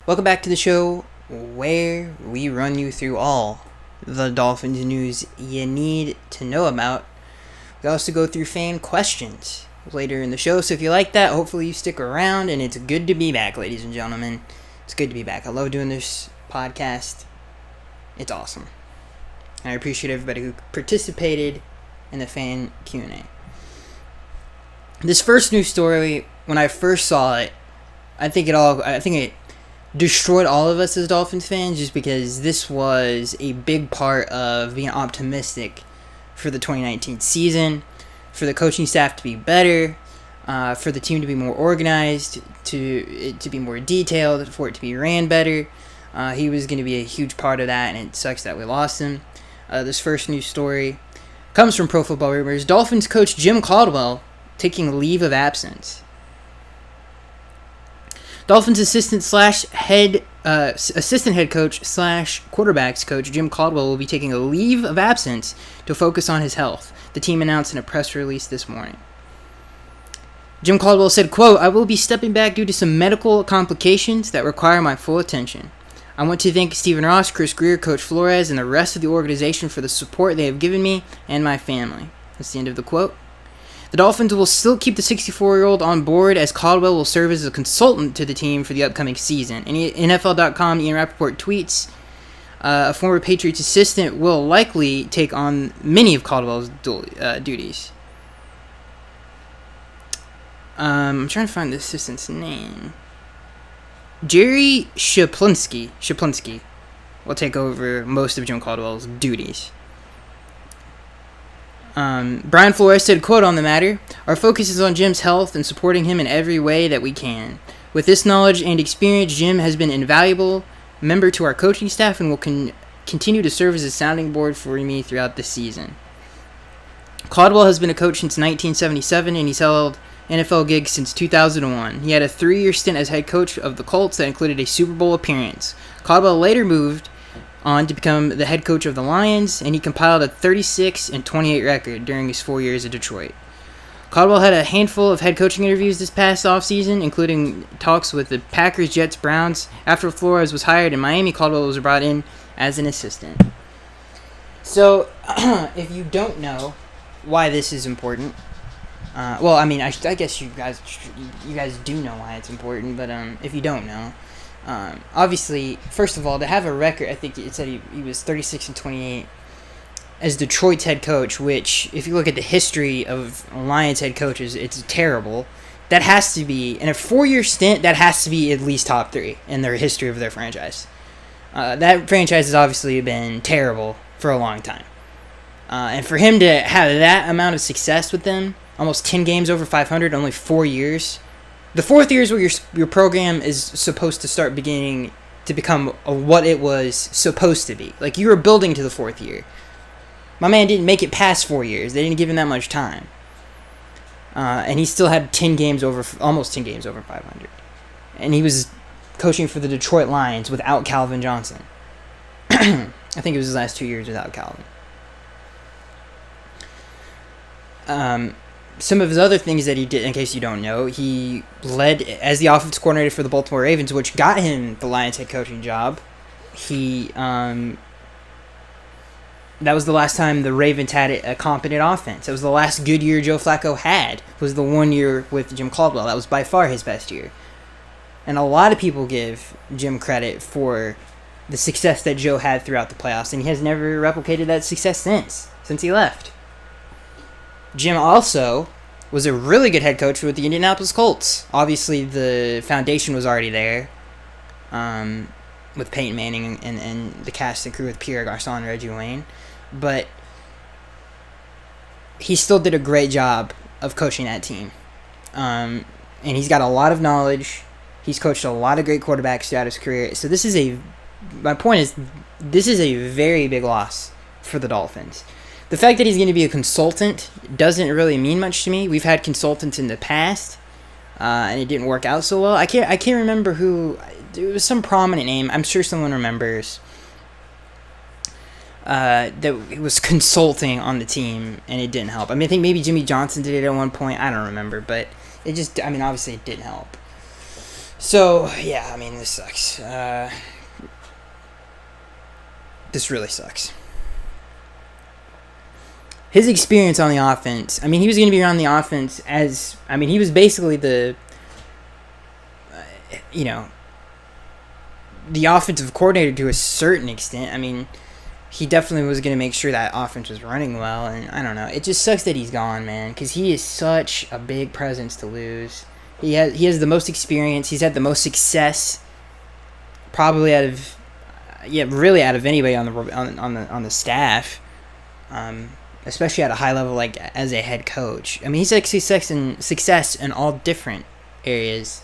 Welcome back to the show where we run you through all the Dolphins news you need to know about. We also go through fan questions later in the show, so if you like that, hopefully you stick around, and it's good to be back, ladies and gentlemen. It's good to be back. I love doing this podcast. It's awesome. And I appreciate everybody who participated in the fan Q&A. This first news story, when I first saw it, I think it destroyed all of us as Dolphins fans, just because this was a big part of being optimistic for the 2019 season, for the coaching staff to be better, for the team to be more organized, to be more detailed, for it to be ran better. He was going to be a huge part of that, and it sucks that we lost him. This first news story comes from Pro Football Rumors. Dolphins coach Jim Caldwell taking leave of absence. Dolphins assistant head coach slash quarterbacks coach Jim Caldwell will be taking a leave of absence to focus on his health, the team announced in a press release this morning. Jim Caldwell said, quote, "I will be stepping back due to some medical complications that require my full attention. I want to thank Stephen Ross, Chris Greer, Coach Flores, and the rest of the organization for the support they have given me and my family." That's the end of the quote. The Dolphins will still keep the 64-year-old on board, as Caldwell will serve as a consultant to the team for the upcoming season. And NFL.com, Ian Rappaport tweets, a former Patriots assistant will likely take on many of Caldwell's duties. I'm trying to find the assistant's name. Jerry Shaplinski will take over most of Jim Caldwell's duties. Brian Flores said, quote, on the matter, "Our focus is on Jim's health and supporting him in every way that we can. With this knowledge and experience, Jim has been an invaluable member to our coaching staff and will continue to serve as a sounding board for me throughout the season." Caldwell has been a coach since 1977, and he's held NFL gigs since 2001. He had a 3-year stint as head coach of the Colts that included a Super Bowl appearance. Caldwell later moved on to become the head coach of the Lions, and he compiled a 36-28 record during his 4 years at Detroit. Caldwell had a handful of head coaching interviews this past offseason, including talks with the Packers, Jets, Browns. After Flores was hired in Miami, Caldwell was brought in as an assistant. So, if you don't know why this is important, I guess you guys do know why it's important, but if you don't know, obviously, first of all, to have a record, I think it said he was 36-28 as Detroit's head coach, which, if you look at the history of Lions head coaches, it's terrible. That has to be, in a 4-year stint, that has to be at least top 3 in their history of their franchise. That franchise has obviously been terrible for a long time. And for him to have that amount of success with them, almost 10 games over 500, only 4 years. The 4th year is where your program is supposed to start beginning to become what it was supposed to be. Like, you were building to the 4th year. My man didn't make it past 4 years. They didn't give him that much time. And he still had almost 10 games over 500. And he was coaching for the Detroit Lions without Calvin Johnson. I think it was his last 2 years without Calvin. Some of his other things that he did, in case you don't know, he led as the offensive coordinator for the Baltimore Ravens, which got him the Lions head coaching job. That was the last time the Ravens had a competent offense. It was the last good year Joe Flacco had, was the 1 year with Jim Caldwell. That was by far his best year. And a lot of people give Jim credit for the success that Joe had throughout the playoffs, and he has never replicated that success since he left. Jim also was a really good head coach with the Indianapolis Colts. Obviously, the foundation was already there with Peyton Manning and the cast and crew with Pierre Garçon and Reggie Wayne. But he still did a great job of coaching that team. And he's got a lot of knowledge. He's coached a lot of great quarterbacks throughout his career. So my point is, this is a very big loss for the Dolphins. The fact that he's going to be a consultant doesn't really mean much to me. We've had consultants in the past, and it didn't work out so well. I can't remember who. It was some prominent name. I'm sure someone remembers. That it was consulting on the team, and it didn't help. I think maybe Jimmy Johnson did it at one point. I don't remember, but it just, obviously it didn't help. So, yeah, I mean, this sucks. This really sucks. His experience on the offense, I mean, he was going to be around the offense he was basically the offensive coordinator to a certain extent. I mean, he definitely was going to make sure that offense was running well, and I don't know. It just sucks that he's gone, man, because he is such a big presence to lose. He has the most experience. He's had the most success, probably really out of anybody on the staff, especially at a high level, like as a head coach. I mean, he's had success in all different areas.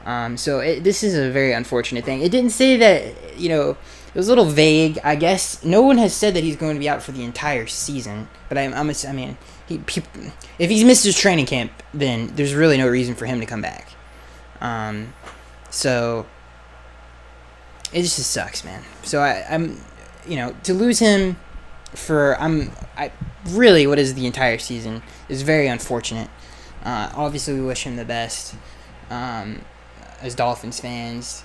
This is a very unfortunate thing. It didn't say that, it was a little vague, I guess. No one has said that he's going to be out for the entire season, but if he's missed his training camp, then there's really no reason for him to come back. So it just sucks, man. So I'm to lose him for what is the entire season is very unfortunate. Obviously, we wish him the best as Dolphins fans.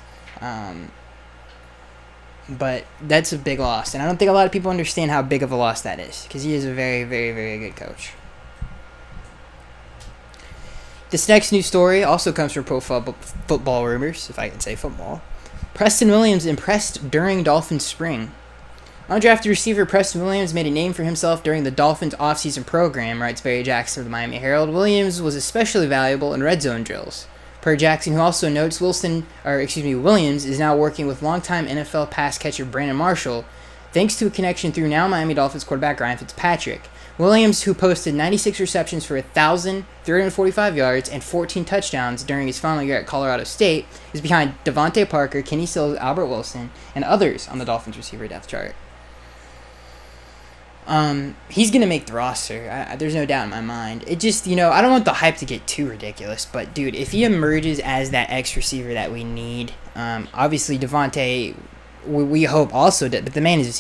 But that's a big loss, and I don't think a lot of people understand how big of a loss that is, because he is a very, very, very good coach. This next news story also comes from Pro Football Rumors, if I can say football. Preston Williams impressed during Dolphins spring. Undrafted receiver Preston Williams made a name for himself during the Dolphins offseason program, writes Barry Jackson of the Miami Herald. Williams was especially valuable in red zone drills. Per Jackson, who also notes Williams is now working with longtime NFL pass catcher Brandon Marshall, thanks to a connection through now Miami Dolphins quarterback Ryan Fitzpatrick. Williams, who posted 96 receptions for 1,345 yards and 14 touchdowns during his final year at Colorado State, is behind Devontae Parker, Kenny Stills, Albert Wilson, and others on the Dolphins receiver depth chart. He's going to make the roster. There's no doubt in my mind. It just, I don't want the hype to get too ridiculous, but, dude, if he emerges as that X receiver that we need, obviously Devontae, we hope also, but the man is,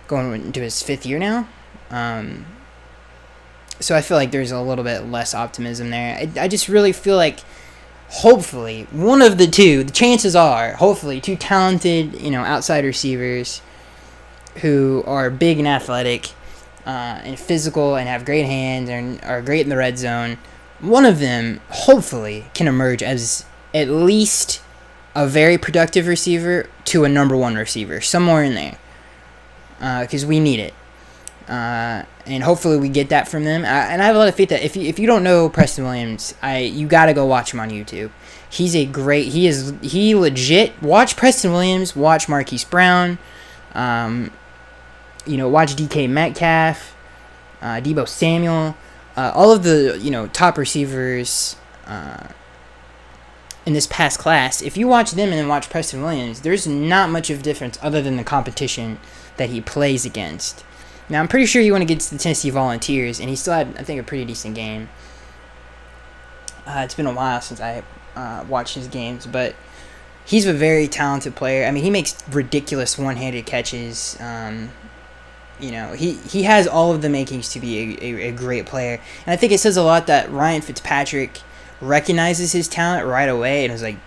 going into his 5th year now. So I feel like there's a little bit less optimism there. I just really feel like, hopefully, one of the two, the chances are, hopefully, two talented, outside receivers who are big and athletic and physical and have great hands and are great in the red zone, one of them hopefully can emerge as at least a very productive receiver to a number one receiver, somewhere in there, because we need it. And hopefully we get that from them. And I have a lot of faith that if you don't know Preston Williams, you got to go watch him on YouTube. He legit, watch Preston Williams, watch Marquise Brown, watch DK Metcalf, Deebo Samuel, all of the, top receivers in this past class. If you watch them and then watch Preston Williams, there's not much of a difference other than the competition that he plays against. Now, I'm pretty sure he went against the Tennessee Volunteers, and he still had, I think, a pretty decent game. It's been a while since I watched his games, but he's a very talented player. I mean, he makes ridiculous one-handed catches. He has all of the makings to be a great player. And I think it says a lot that Ryan Fitzpatrick recognizes his talent right away and is like,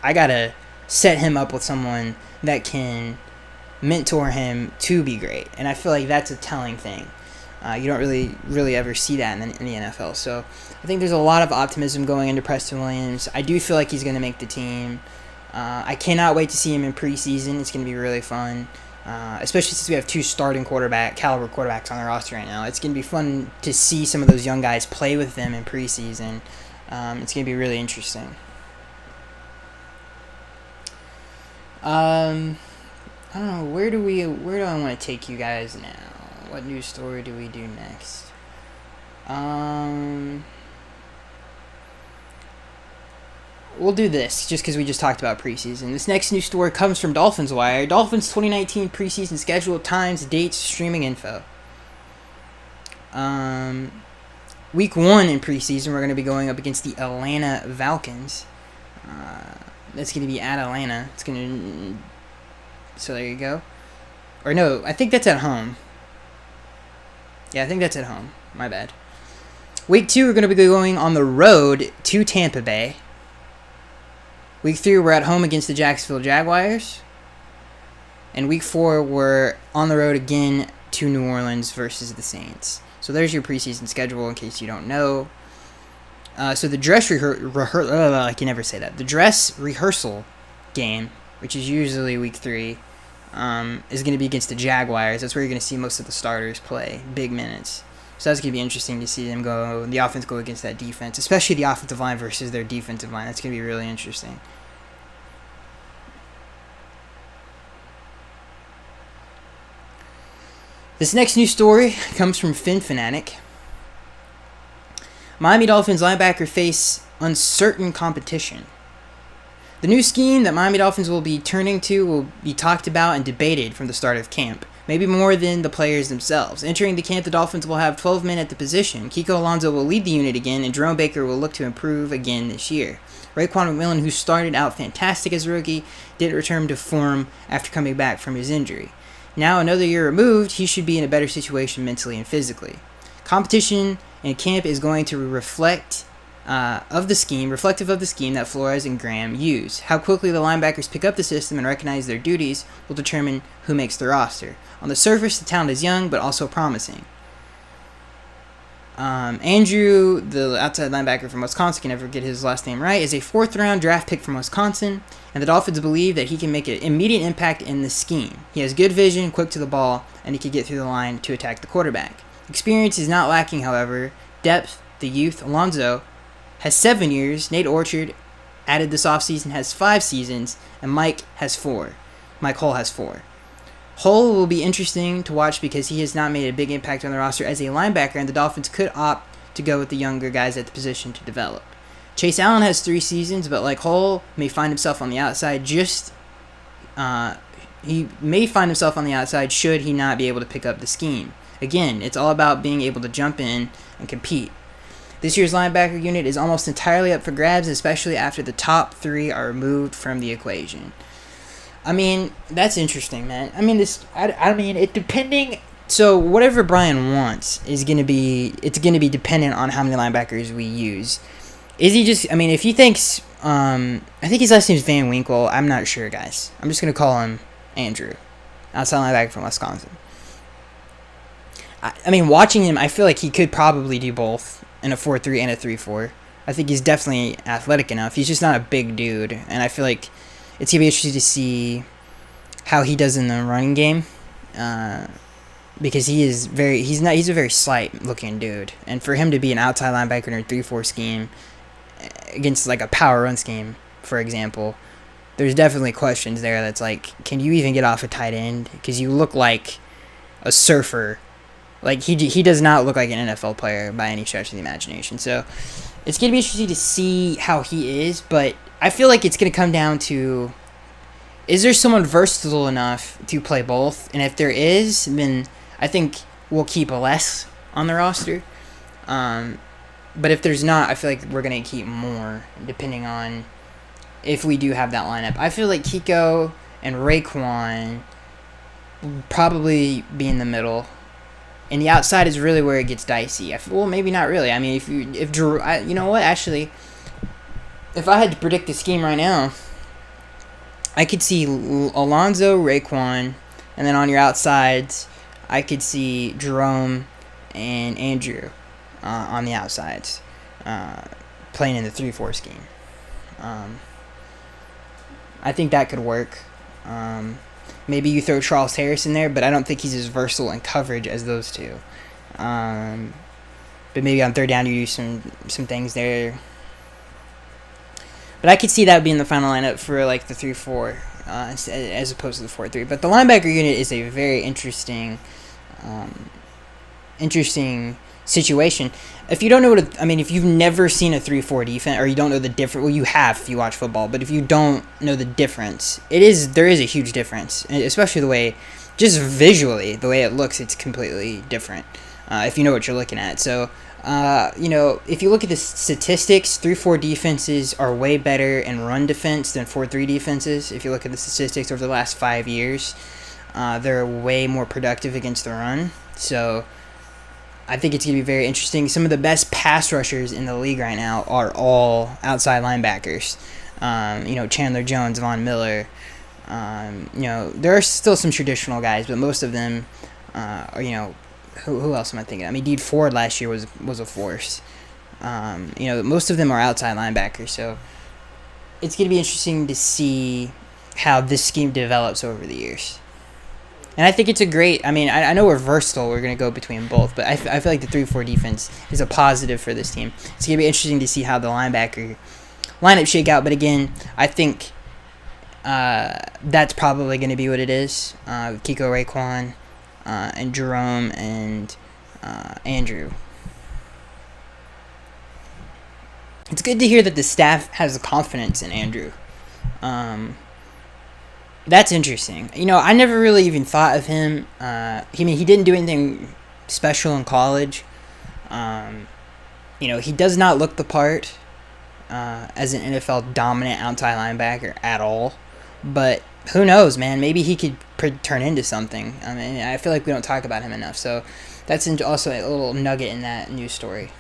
I got to set him up with someone that can mentor him to be great. And I feel like that's a telling thing. You don't really ever see that in the NFL. So I think there's a lot of optimism going into Preston Williams. I do feel like he's going to make the team. I cannot wait to see him in preseason. It's going to be really fun, especially since we have two starting caliber quarterbacks on the roster right now. It's going to be fun to see some of those young guys play with them in preseason. It's going to be really interesting. I don't know, where do I want to take you guys now? What news story do we do next? We'll do this, just because we just talked about preseason. This next news story comes from Dolphins Wire. Dolphins 2019 preseason schedule, times, dates, streaming info. Week 1 in preseason, we're going to be going up against the Atlanta Falcons. That's going to be at Atlanta. So there you go. Or no, I think that's at home. Yeah, I think that's at home. My bad. Week 2, we're going to be going on the road to Tampa Bay. Week 3, we're at home against the Jacksonville Jaguars. And Week 4, we're on the road again to New Orleans versus the Saints. So there's your preseason schedule in case you don't know. So the dress I can never say that. The dress rehearsal game, which is usually Week 3, is going to be against the Jaguars. That's where you're going to see most of the starters play big minutes. So that's going to be interesting to see them the offense go against that defense, especially the offensive line versus their defensive line. That's going to be really interesting. This next news story comes from Fin Fanatic. Miami Dolphins linebacker face uncertain competition. The new scheme that Miami Dolphins will be turning to will be talked about and debated from the start of camp, maybe more than the players themselves. Entering the camp, the Dolphins will have 12 men at the position. Kiko Alonso will lead the unit again, and Jerome Baker will look to improve again this year. Raekwon McMillan, who started out fantastic as a rookie, didn't return to form after coming back from his injury. Now, another year removed, he should be in a better situation mentally and physically. Competition in camp is going to reflective of the scheme that Flores and Graham use. How quickly the linebackers pick up the system and recognize their duties will determine who makes the roster. On the surface, the talent is young, but also promising. Andrew, the outside linebacker from Wisconsin, can never get his last name right, is a 4th-round draft pick from Wisconsin, and the Dolphins believe that he can make an immediate impact in the scheme. He has good vision, quick to the ball, and he can get through the line to attack the quarterback. Experience is not lacking, however. Depth, the youth, Alonzo, has 7 years. Nate Orchard, added this offseason, has 5 seasons, and Mike Hull has 4. Hull will be interesting to watch because he has not made a big impact on the roster as a linebacker, and the Dolphins could opt to go with the younger guys at the position to develop. Chase Allen has 3 seasons, but like Hull, may find himself on the outside he may find himself on the outside should he not be able to pick up the scheme. Again, it's all about being able to jump in and compete. This year's linebacker unit is almost entirely up for grabs, especially after the top 3 are removed from the equation. I mean, that's interesting, man. I mean, so whatever Brian wants it's going to be dependent on how many linebackers we use. Is he just, if he thinks, I think his last name is Van Winkle. I'm not sure, guys. I'm just going to call him Andrew, outside linebacker from Wisconsin. Watching him, I feel like he could probably do both in a 4-3 and a 3-4. I think he's definitely athletic enough. He's just not a big dude, and I feel like it's going to be interesting to see how he does in the running game, because he's a very slight looking dude, and for him to be an outside linebacker in a 3-4 scheme against like a power run scheme, for example, there's definitely questions there. That's like, can you even get off a tight end? Because you look like a surfer. Like, he does not look like an NFL player by any stretch of the imagination. So it's going to be interesting to see how he is, but I feel like it's going to come down to, is there someone versatile enough to play both? And if there is, then I think we'll keep less on the roster. But if there's not, I feel like we're going to keep more, depending on if we do have that lineup. I feel like Kiko and Raekwon will probably be in the middle. And the outside is really where it gets dicey. Well, maybe not really. You know what? Actually, if I had to predict the scheme right now, I could see Alonzo, Raekwon, and then on your outsides, I could see Jerome and Andrew on the outsides, playing in the 3-4 scheme. I think that could work. Maybe you throw Charles Harris in there, but I don't think he's as versatile in coverage as those two. But maybe on 3rd down you do some things there. But I could see that being the final lineup for like the 3-4 as opposed to the 4-3. But the linebacker unit is a very interesting situation. If you don't know if you've never seen a 3-4 defense, or you don't know the difference, well, you have if you watch football, but if you don't know the difference, there is a huge difference, especially the way, just visually, the way it looks, it's completely different, if you know what you're looking at. So, if you look at the statistics, 3-4 defenses are way better in run defense than 4-3 defenses. If you look at the statistics over the last 5 years, they're way more productive against the run. So I think it's going to be very interesting. Some of the best pass rushers in the league right now are all outside linebackers. Chandler Jones, Von Miller. There are still some traditional guys, but most of them are, who else am I thinking? I mean, Deed Ford last year was a force. Most of them are outside linebackers, so it's going to be interesting to see how this scheme develops over the years. And I think it's a great, I know we're versatile, we're going to go between both, but I feel like the 3-4 defense is a positive for this team. It's going to be interesting to see how the linebacker lineup shake out, but again, I think that's probably going to be what it is. Kiko, Raekwon, and Jerome, and Andrew. It's good to hear that the staff has confidence in Andrew. That's interesting. I never really even thought of him. He didn't do anything special in college. He does not look the part as an NFL dominant outside linebacker at all. But who knows, man? Maybe he could turn into something. I feel like we don't talk about him enough. So that's also a little nugget in that news story.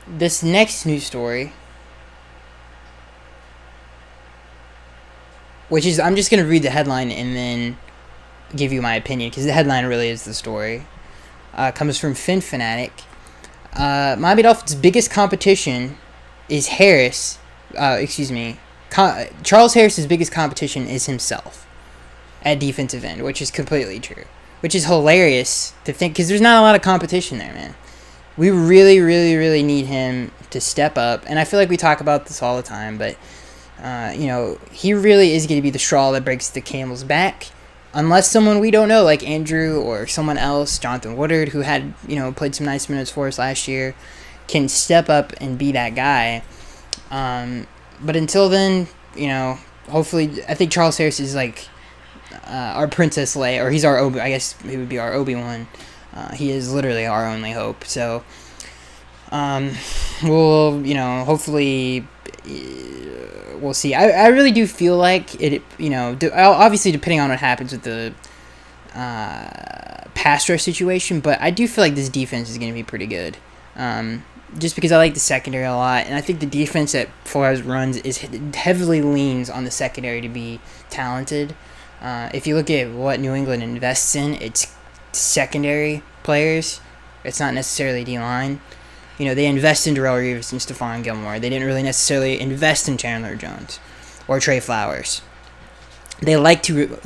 This next news story, which is, I'm just going to read the headline and then give you my opinion, because the headline really is the story. Comes from Fin Fanatic. Miami Dolphins' biggest competition is Harris. Charles Harris's biggest competition is himself at defensive end, which is completely true. Which is hilarious to think, because there's not a lot of competition there, man. We really, really, really need him to step up. And I feel like we talk about this all the time, but, he really is going to be the straw that breaks the camel's back. Unless someone we don't know, like Andrew or someone else, Jonathan Woodard, who had, played some nice minutes for us last year, can step up and be that guy. But until then, hopefully, I think Charles Harris is like our Princess Leia, or he's our I guess he would be our Obi-Wan. He is literally our only hope. So, we'll, hopefully, we'll see. I really do feel like it, obviously depending on what happens with the pass rush situation, but I do feel like this defense is going to be pretty good. Just because I like the secondary a lot, and I think the defense that Flores runs heavily leans on the secondary to be talented. If you look at what New England invests in, it's secondary players. It's not necessarily D-line. They invest in Darrelle Reeves and Stephon Gilmore. They didn't really necessarily invest in Chandler Jones or Trey Flowers. They like to,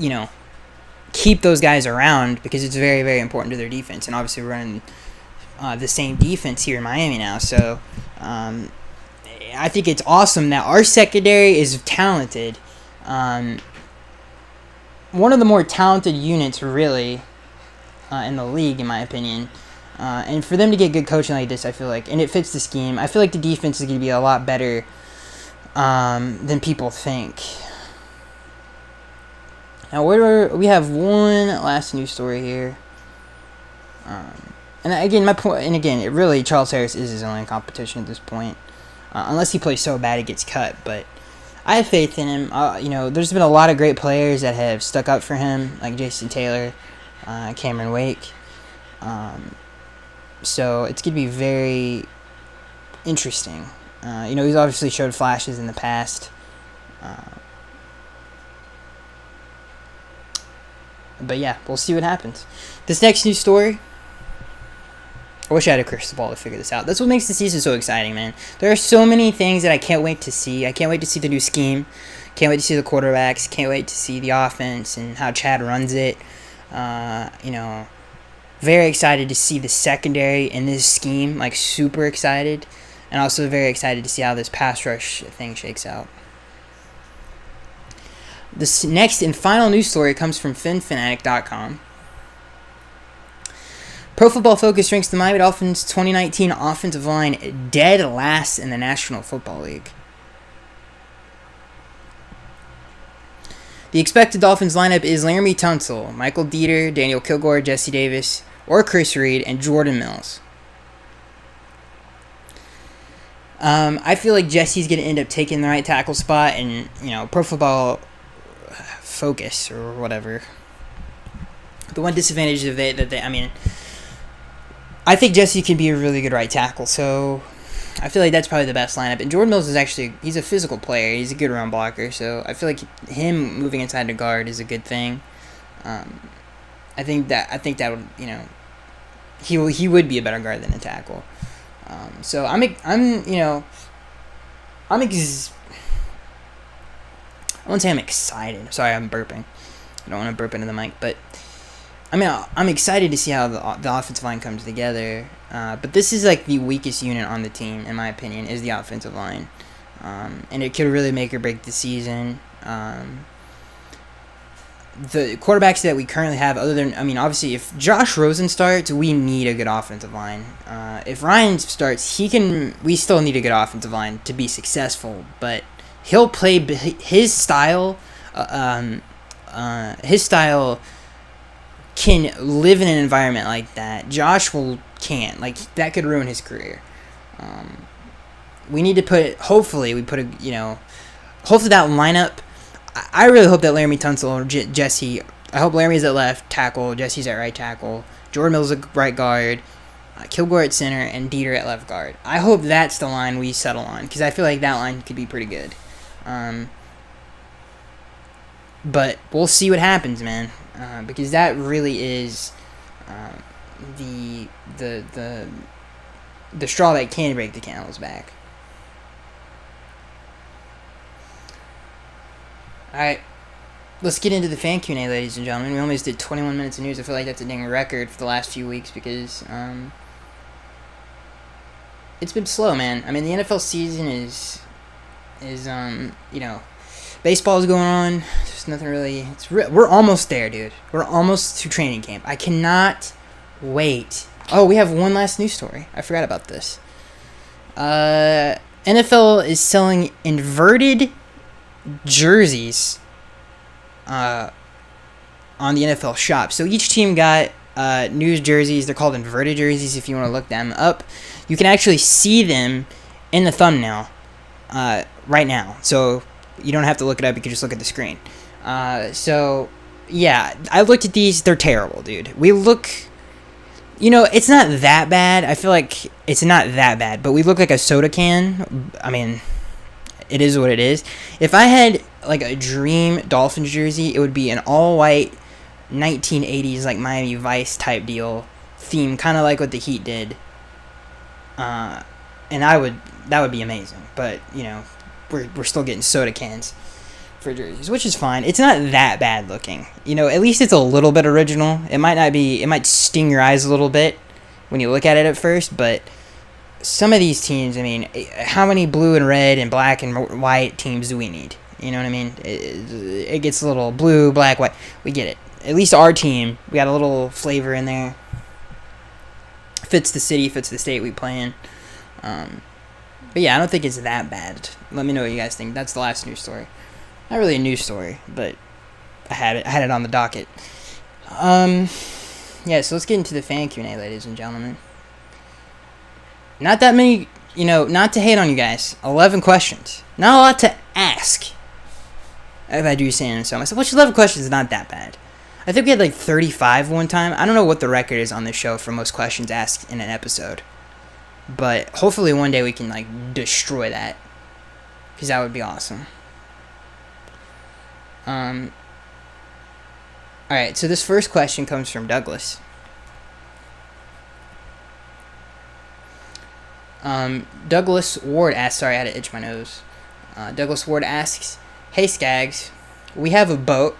keep those guys around because it's very, very important to their defense. And obviously we're running the same defense here in Miami now. So I think it's awesome that our secondary is talented. One of the more talented units, really, in the league, in my opinion. And for them to get good coaching like this, I feel like, and it fits the scheme, I feel like the defense is going to be a lot better than people think. Now, we have one last news story here. And again, my point, and again, Charles Harris is his only competition at this point. Unless he plays so bad he gets cut, but I have faith in him. There's been a lot of great players that have stuck up for him, like Jason Taylor, Cameron Wake. So it's going to be very interesting. He's obviously showed flashes in the past. But yeah, we'll see what happens. This next news story, I wish I had a crystal ball to figure this out. That's what makes the season so exciting, man. There are so many things that I can't wait to see. I can't wait to see the new scheme. Can't wait to see the quarterbacks. Can't wait to see the offense and how Chad runs it. Very excited to see the secondary in this scheme. Like, super excited. And also very excited to see how this pass rush thing shakes out. This next and final news story comes from FinFanatic.com. Pro Football Focus ranks the Miami Dolphins' 2019 offensive line dead last in the National Football League. The expected Dolphins lineup is Laramie Tunsil, Michael Dieter, Daniel Kilgore, Jesse Davis, or Chris Reed, and Jordan Mills. I feel like Jesse's going to end up taking the right tackle spot, and, Pro Football Focus or whatever. The one disadvantage of I think Jesse can be a really good right tackle, so I feel like that's probably the best lineup. And Jordan Mills is actually, he's a physical player. He's a good run blocker. So I feel like him moving inside the guard is a good thing. I think that would, he would be a better guard than a tackle. So I won't say I'm excited. Sorry, I'm burping. I don't want to burp into the mic, but I'm excited to see how the offensive line comes together. But this is like the weakest unit on the team, in my opinion, is the offensive line. And it could really make or break the season. The quarterbacks that we currently have, obviously, if Josh Rosen starts, we need a good offensive line. If Ryan starts, we still need a good offensive line to be successful, but he'll play his style. His style can live in an environment like that. Josh can't. Like, that could ruin his career. We need to hopefully that lineup. I really hope that Laramie Tunsil, Jesse, I hope Laramie's at left tackle, Jesse's at right tackle, Jordan Mills at right guard, Kilgore at center, and Dieter at left guard. I hope that's the line we settle on, because I feel like that line could be pretty good. But we'll see what happens, man, because that really is the straw that can break the camel's back. Alright, let's get into the fan Q&A, ladies and gentlemen. We almost did 21 minutes of news. I feel like that's a dang record for the last few weeks because it's been slow, man. I mean, the NFL season is baseball is going on. There's nothing really. We're almost there, dude. We're almost to training camp. I cannot wait. Oh, we have one last news story. I forgot about this. NFL is selling inverted jerseys on the NFL shop. So each team got news jerseys. They're called inverted jerseys if you want to look them up. You can actually see them in the thumbnail right now. So you don't have to look it up. You can just look at the screen. So, yeah, I looked at these. They're terrible, dude. We look... it's not that bad. I feel like it's not that bad. But we look like a soda can. I mean... It is what it is. If I had like a dream Dolphins jersey, it would be an all-white 1980s like Miami Vice type deal theme, kind of like what the Heat did. And that would be amazing. But we're still getting soda cans for jerseys, which is fine. It's not that bad looking. At least it's a little bit original. It might sting your eyes a little bit when you look at it at first, but. Some of these teams, how many blue and red and black and white teams do we need? You know what I mean? It gets a little blue, black, white. We get it. At least our team, we got a little flavor in there. Fits the city, fits the state we play in. But yeah, I don't think it's that bad. Let me know what you guys think. That's the last news story. Not really a news story, but I had it on the docket. Yeah, so let's get into the fan Q&A, ladies and gentlemen. Not that many, not to hate on you guys. 11 questions. Not a lot to ask. If I do say so myself, which 11 questions is not that bad. I think we had like 35 one time. I don't know what the record is on this show for most questions asked in an episode. But hopefully one day we can like destroy that. Because that would be awesome. Alright, so this first question comes from Douglas. Douglas Ward asks, sorry, I had to itch my nose. Douglas Ward asks, hey Skaggs, we have a boat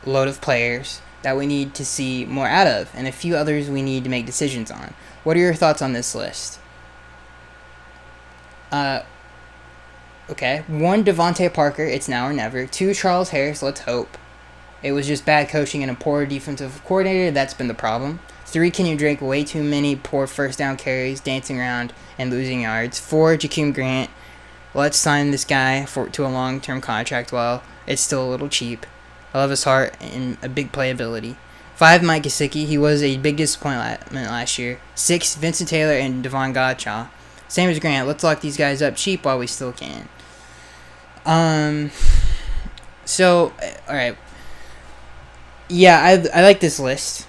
load of players that we need to see more out of, and a few others we need to make decisions on. What are your thoughts on this list? Okay. 1, Devontae Parker, it's now or never. 2, Charles Harris, let's hope. It was just bad coaching and a poor defensive coordinator, that's been the problem. 3, Kenyon Drake, way too many poor first down carries, dancing around, and losing yards. 4, Jakeem Grant, let's sign this guy to a long-term contract while it's still a little cheap. I love his heart and a big playability. 5, Mike Gesicki, he was a big disappointment last year. 6, Vincent Taylor and Devon Godchaw. Same as Grant, let's lock these guys up cheap while we still can. So, alright. Yeah, I like this list.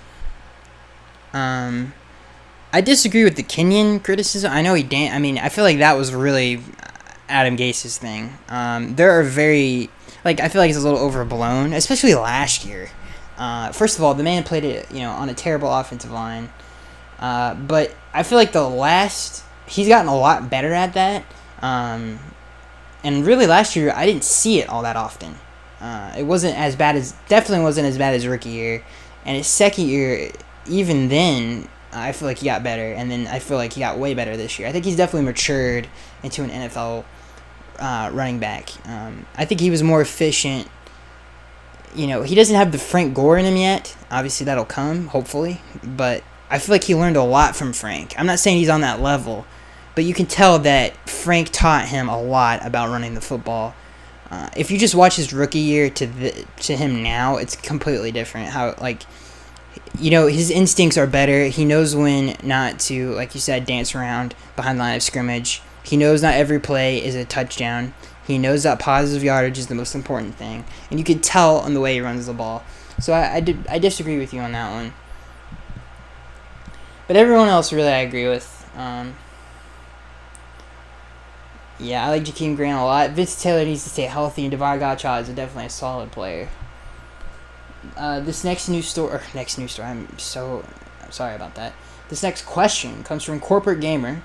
I disagree with the Kenyon criticism. I know I mean, I feel like that was really Adam Gase's thing. There are very, like, I feel like it's a little overblown, especially last year. First of all, the man played it, on a terrible offensive line. But I feel like he's gotten a lot better at that. And really last year, I didn't see it all that often. It definitely wasn't as bad as rookie year. And his second year, even then, I feel like he got better. And then I feel like he got way better this year. I think he's definitely matured into an NFL running back. I think he was more efficient. He doesn't have the Frank Gore in him yet. Obviously, that'll come, hopefully. But I feel like he learned a lot from Frank. I'm not saying he's on that level, but you can tell that Frank taught him a lot about running the football. If you just watch his rookie year to him now, it's completely different. How, his instincts are better. He knows when not to, like you said, dance around behind the line of scrimmage. He knows not every play is a touchdown. He knows that positive yardage is the most important thing. And you can tell on the way he runs the ball. So I disagree with you on that one. But everyone else really I agree with. Yeah, I like Jakeem Grant a lot. Vince Taylor needs to stay healthy, and DeVar Gottschalk is definitely a solid player. This next news story, I'm sorry about that. This next question comes from Corporate Gamer.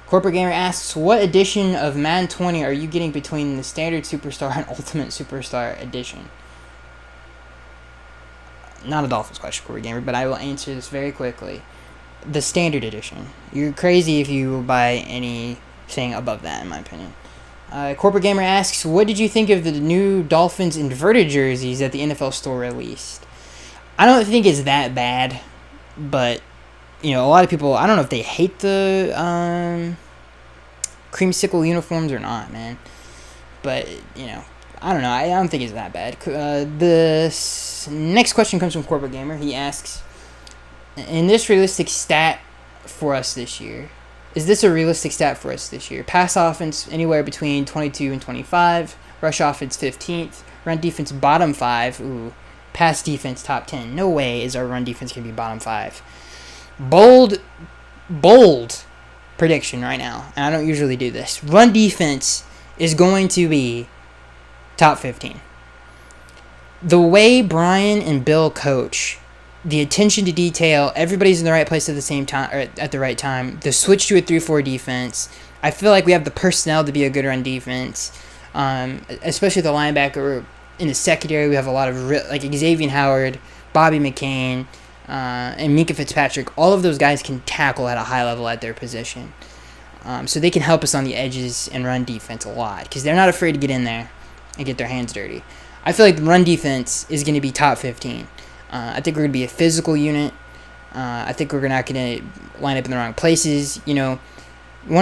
Corporate Gamer asks, what edition of Madden 20 are you getting between the Standard Superstar and Ultimate Superstar edition? Not a Dolphins question, Corporate Gamer, but I will answer this very quickly. The Standard Edition. You're crazy if you buy anything above that, in my opinion. Corporate Gamer asks, what did you think of the new Dolphins inverted jerseys that the NFL store released? I don't think it's that bad, but a lot of people, I don't know if they hate the creamsicle uniforms or not, man. But, I don't know. I don't think it's that bad. The next question comes from Corporate Gamer. He asks, in this realistic stat for us this year, is this a realistic stat for us this year? Pass offense anywhere between 22 and 25. Rush offense 15th. Run defense bottom 5. Ooh. Pass defense top 10. No way is our run defense going to be bottom 5. Bold prediction right now. And I don't usually do this. Run defense is going to be top 15. The way Brian and Bill coach, the attention to detail, everybody's in the right place at the same time, or at the right time. The switch to a 3-4 defense. I feel like we have the personnel to be a good run defense, especially the linebacker. In the secondary, we have a lot of like Xavier Howard, Bobby McCain, and Minkah Fitzpatrick. All of those guys can tackle at a high level at their position, so they can help us on the edges and run defense a lot because they're not afraid to get in there and get their hands dirty. I feel like the run defense is going to be top 15. I think we're going to be a physical unit. I think we're not going to line up in the wrong places. One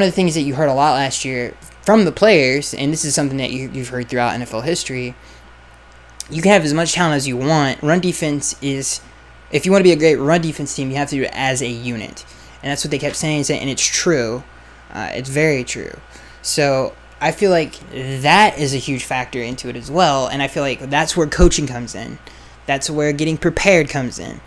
of the things that you heard a lot last year from the players, and this is something that you've heard throughout NFL history, you can have as much talent as you want. Run defense is, if you want to be a great run defense team, you have to do it as a unit. And that's what they kept saying, and it's true. It's very true. So I feel like that is a huge factor into it as well, and I feel like that's where coaching comes in. That's where getting prepared comes in,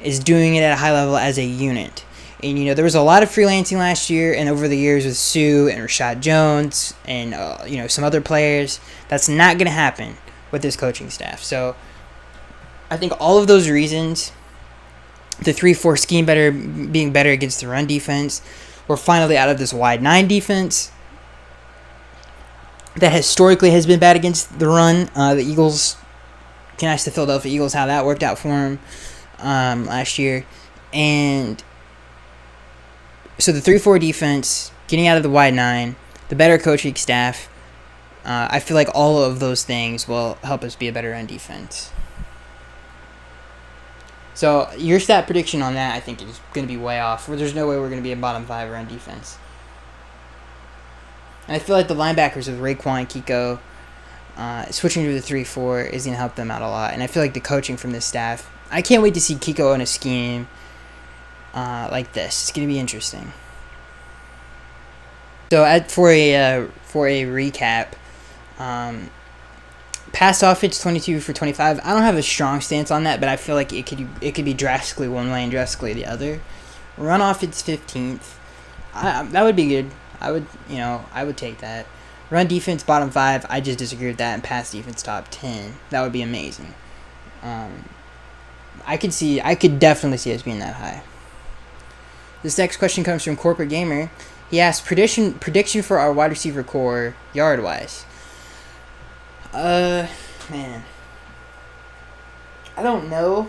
is doing it at a high level as a unit. And, there was a lot of freelancing last year and over the years with Sue and Rashad Jones and, some other players. That's not going to happen with this coaching staff. So I think all of those reasons, the 3-4 scheme being better against the run defense, we're finally out of this wide 9 defense that historically has been bad against the run. The Eagles, can ask the Philadelphia Eagles how that worked out for them last year. And so the 3-4 defense, getting out of the wide 9, the better coaching staff, I feel like all of those things will help us be a better run defense. So your stat prediction on that, I think, is going to be way off. There's no way we're going to be a bottom 5 run defense. And I feel like the linebackers with Raekwon and Kiko, switching to the 3-4 is going to help them out a lot. And I feel like the coaching from this staff, I can't wait to see Kiko in a scheme like this. It's going to be interesting. So for a recap, pass offense 22 for 25. I don't have a strong stance on that, but I feel like it could be drastically one way and drastically the other. Run offense 15th. That would be good. I would take that. Run defense bottom 5. I just disagree with that. And pass defense top 10. That would be amazing. I could definitely see us being that high. This next question comes from Corporate Gamer. He asks prediction for our wide receiver core yard wise. Man, I don't know,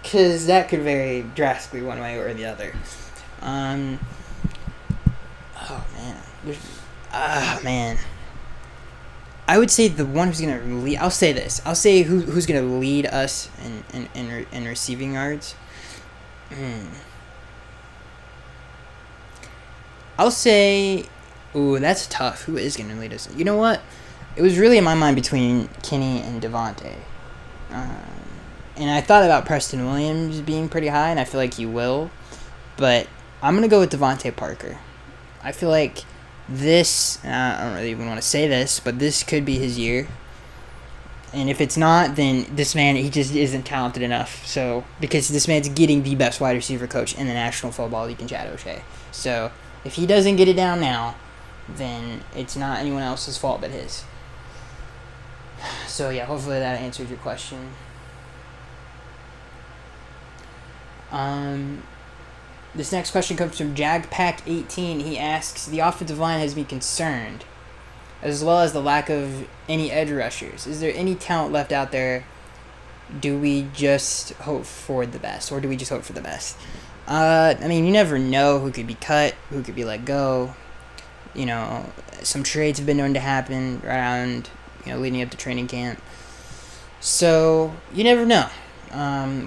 cause that could vary drastically one way or the other. Oh man. I would say the one who's gonna lead. I'll say this. I'll say who's gonna lead us in receiving yards. I'll say, that's tough. Who is gonna lead us? You know what? It was really in my mind between Kenny and Devontae. And I thought about Preston Williams being pretty high, and I feel like he will. But I'm going to go with Devontae Parker. I feel like this, I don't really even want to say this, but this could be his year. And if it's not, then this man, he just isn't talented enough. So, because this man's getting the best wide receiver coach in the National Football League in Chad O'Shea. So, if he doesn't get it down now, then it's not anyone else's fault but his. So, yeah, hopefully that answers your question. This next question comes from JagPack18. He asks, the offensive line has me concerned, as well as the lack of any edge rushers. Is there any talent left out there? Do we just hope for the best, or do we just hope for the best? I mean, you never know who could be cut, who could be let go. You know, some trades have been known to happen around, leading up to training camp. So, you never know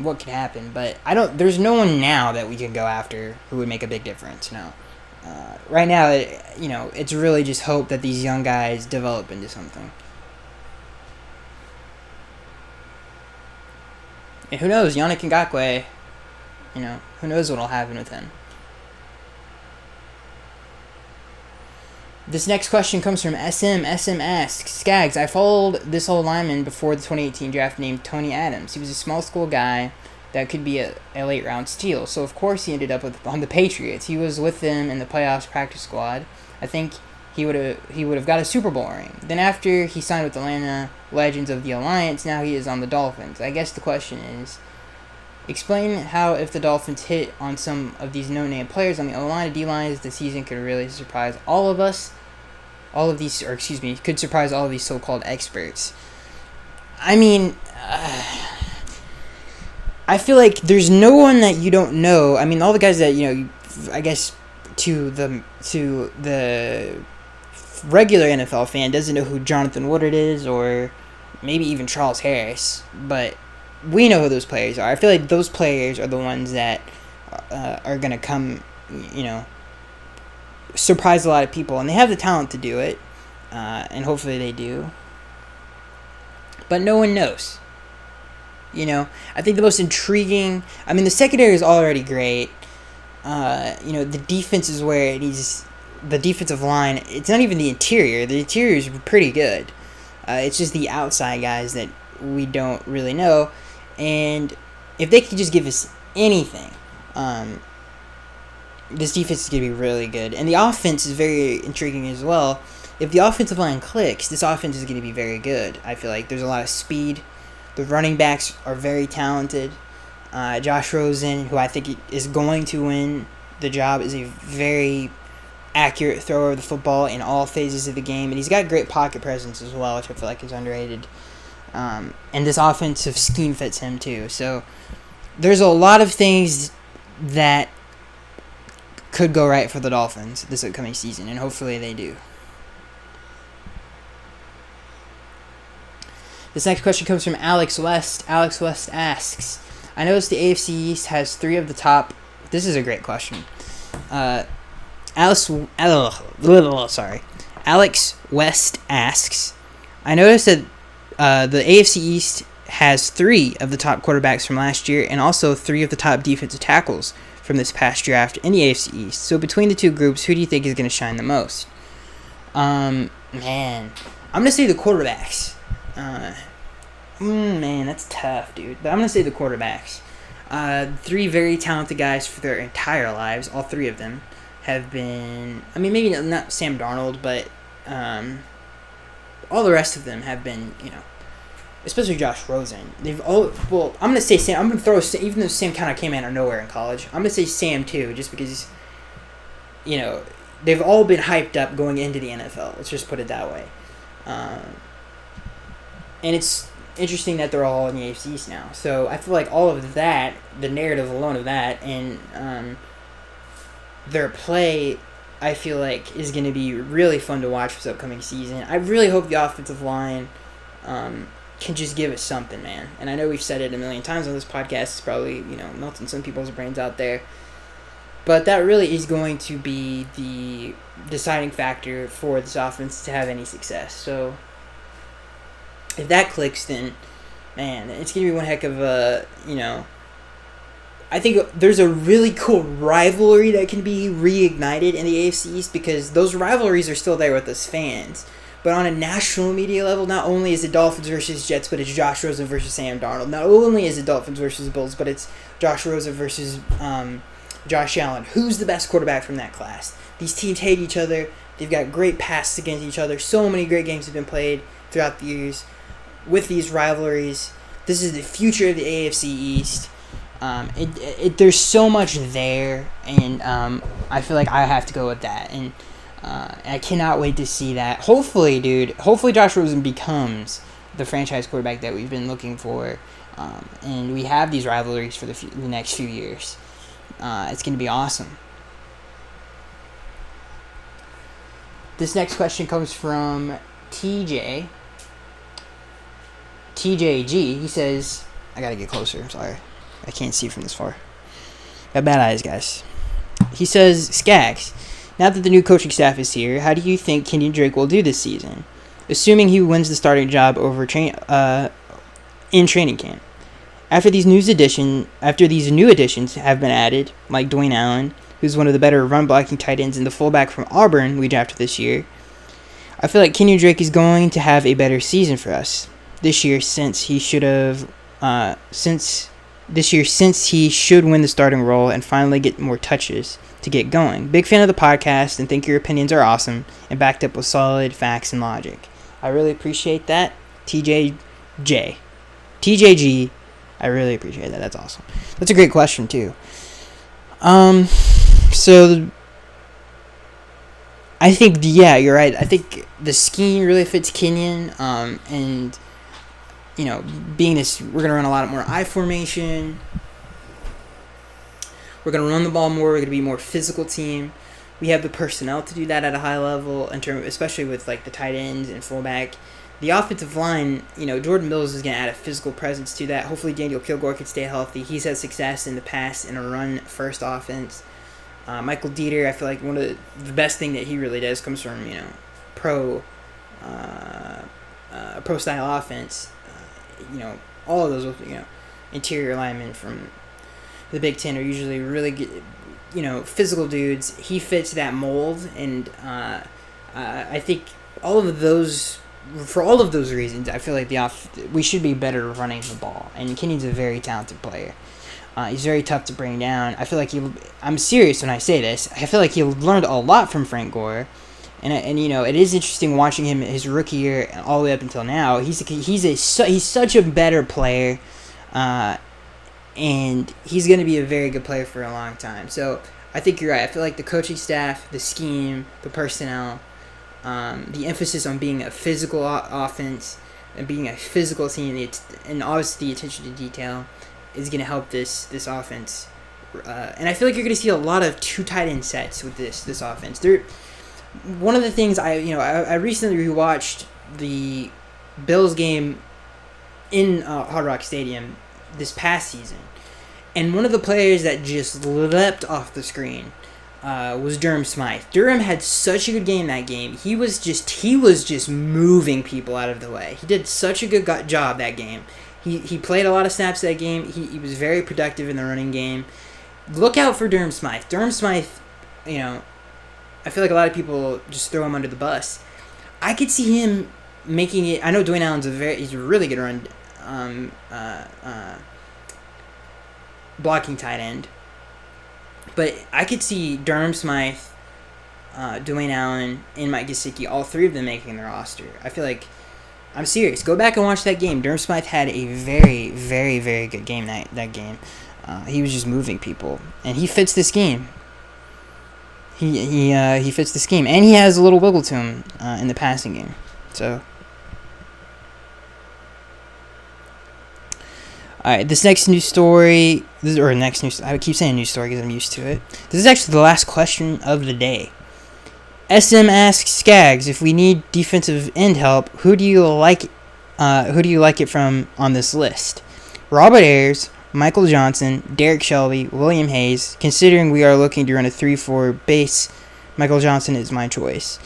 what could happen. But there's no one now that we can go after who would make a big difference, no. Right now, it's really just hope that these young guys develop into something. And who knows, Yannick Ngakoue, who knows what'll happen with him. This next question comes from SM. SM asks, Skaggs, I followed this old lineman before the 2018 draft named Tony Adams. He was a small school guy that could be a late round steal. So, of course, he ended up on the Patriots. He was with them in the playoffs practice squad. I think he would have got a Super Bowl ring. Then after he signed with Atlanta Legends of the Alliance, now he is on the Dolphins. I guess the question is, explain how if the Dolphins hit on some of these no-name players on the O-line and D-lines, the season could really surprise all of us. Could surprise all of these so-called experts. I mean, I feel like there's no one that you don't know. I mean, all the guys that, I guess to the regular NFL fan doesn't know who Jonathan Woodard is, or maybe even Charles Harris, but we know who those players are. I feel like those players are the ones that are going to come, surprise a lot of people, and they have the talent to do it, and hopefully they do. But no one knows. I think the most intriguing, the secondary is already great. The defense is where it needs, the defensive line, it's not even the interior. The interior is pretty good. It's just the outside guys that we don't really know. And if they could just give us anything, this defense is going to be really good. And the offense is very intriguing as well. If the offensive line clicks, this offense is going to be very good. I feel like there's a lot of speed. The running backs are very talented. Josh Rosen, who I think is going to win the job, is a very accurate thrower of the football in all phases of the game. And he's got great pocket presence as well, which I feel like is underrated. And this offensive scheme fits him too. So there's a lot of things that could go right for the Dolphins this upcoming season, and hopefully they do. This next question comes from Alex West. Alex West asks, I noticed the AFC East has 3 of the top... This is a great question. Alex West asks, I noticed that the AFC East has 3 of the top quarterbacks from last year, and also 3 of the top defensive tackles from this past draft in the AFC East. So between the two groups, who do you think is going to shine the most? Man, I'm going to say the quarterbacks. Man, that's tough, dude. But I'm going to say the quarterbacks. Three very talented guys for their entire lives. All three of them have been. I mean, maybe not Sam Darnold, but all the rest of them have been. Especially Josh Rosen. They've all. Well, I'm gonna say Sam. I'm gonna throw Sam, even though Sam kind of came out of nowhere in college. I'm gonna say Sam too, just because. They've all been hyped up going into the NFL. Let's just put it that way. And it's interesting that they're all in the AFC East now. So I feel like all of that, the narrative alone of that, and their play, I feel like, is going to be really fun to watch this upcoming season. I really hope the offensive line can just give us something, man. And I know we've said it a million times on this podcast. It's probably, melting some people's brains out there. But that really is going to be the deciding factor for this offense to have any success. So if that clicks, then, man, it's going to be one heck of a, I think there's a really cool rivalry that can be reignited in the AFC East, because those rivalries are still there with us fans. But on a national media level, not only is it Dolphins versus Jets, but it's Josh Rosen versus Sam Darnold. Not only is it Dolphins versus Bills, but it's Josh Rosen versus Josh Allen. Who's the best quarterback from that class? These teams hate each other. They've got great passes against each other. So many great games have been played throughout the years with these rivalries. This is the future of the AFC East. There's so much there, and I feel like I have to go with that. And I cannot wait to see that. Hopefully, Josh Rosen becomes the franchise quarterback that we've been looking for, and we have these rivalries for the next few years. It's going to be awesome. This next question comes from TJG. He says, I got to get closer. I'm sorry. I can't see from this far. Got bad eyes, guys. He says, Skaggs, now that the new coaching staff is here, how do you think Kenyon Drake will do this season? Assuming he wins the starting job in training camp. After these new additions have been added, like Dwayne Allen, who's one of the better run-blocking tight ends, and the fullback from Auburn we drafted this year, I feel like Kenyon Drake is going to have a better season for us this year, since he should win the starting role and finally get more touches to get going. Big fan of the podcast and think your opinions are awesome and backed up with solid facts and logic. I really appreciate that, TJG. I really appreciate that. That's awesome. That's a great question too. So I think, yeah, you're right. I think the scheme really fits Kenyon, and being this, we're gonna run a lot more I formation. We're gonna run the ball more. We're gonna be a more physical team. We have the personnel to do that at a high level, especially with like the tight ends and fullback. The offensive line, Jordan Mills is going to add a physical presence to that. Hopefully Daniel Kilgore can stay healthy. He's had success in the past in a run-first offense. Michael Dieter, I feel like one of the best thing that he really does comes from, pro-style offense. All of those, interior linemen from the Big Ten are usually really good, physical dudes. He fits that mold, and I think for all of those reasons, I feel like we should be better running the ball. And Kenyon's a very talented player. He's very tough to bring down. I feel like I'm serious when I say this. I feel like he learned a lot from Frank Gore. And it is interesting watching him his rookie year all the way up until now. He's such a better player. And he's going to be a very good player for a long time. So I think you're right. I feel like the coaching staff, the scheme, the personnel, the emphasis on being a physical offense and being a physical team, and obviously the attention to detail is going to help this offense. And I feel like you're going to see a lot of two tight end sets with this offense. One of the things I recently rewatched the Bills game in Hard Rock Stadium this past season, and one of the players that just leapt off the screen was Durham Smythe. Durham had such a good game that game. He was just moving people out of the way. He did such a good job that game. He played a lot of snaps that game. He was very productive in the running game. Look out for Durham Smythe. Durham Smythe, I feel like a lot of people just throw him under the bus. I could see him making it. I know Dwayne Allen's he's a really good run blocking tight end. But I could see Durham Smythe, Dwayne Allen, and Mike Gesicki, all three of them making the roster. I feel like, I'm serious. Go back and watch that game. Durham Smythe had a very, very, very good game that game. He was just moving people, and he fits the scheme. He fits the scheme, and he has a little wiggle to him in the passing game. So, all right, this next news story, I keep saying news story because I'm used to it. This is actually the last question of the day. SM asks Skaggs, if we need defensive end help, who do you like it from on this list? Robert Ayers, Michael Johnson, Derek Shelby, William Hayes. Considering we are looking to run a 3-4 base, Michael Johnson is my choice.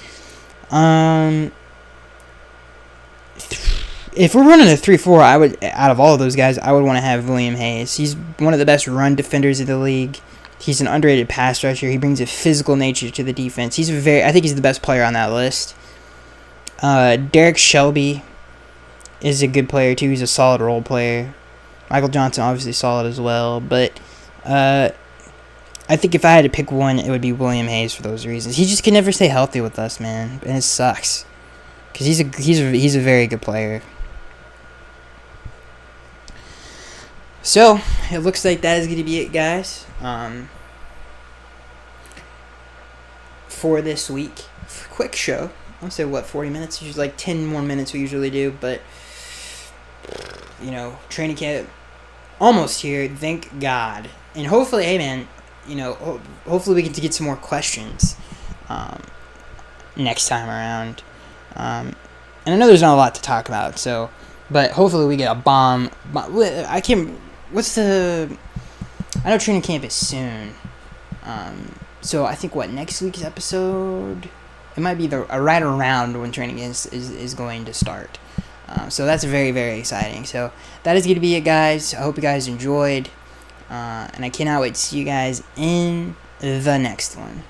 If we're running a 3-4, out of all of those guys, I would want to have William Hayes. He's one of the best run defenders of the league. He's an underrated pass rusher. He brings a physical nature to the defense. I think he's the best player on that list. Derek Shelby is a good player too. He's a solid role player. Michael Johnson obviously solid as well, but I think if I had to pick one, it would be William Hayes for those reasons. He just can never stay healthy with us, man, and it sucks because he's a very good player. So it looks like that is going to be it, guys. For this week, quick show. I'll say 40 minutes. Usually like 10 more minutes we usually do, but training camp almost here. Thank God, and hopefully, hey man, hopefully we can get some more questions next time around. And I know there's not a lot to talk about, so, but hopefully we get a bomb. I can't. I know training camp is soon. So I think next week's episode, it might be right around when training is going to start. So that's very, very exciting. So that is going to be it, guys. I hope you guys enjoyed. And I cannot wait to see you guys in the next one.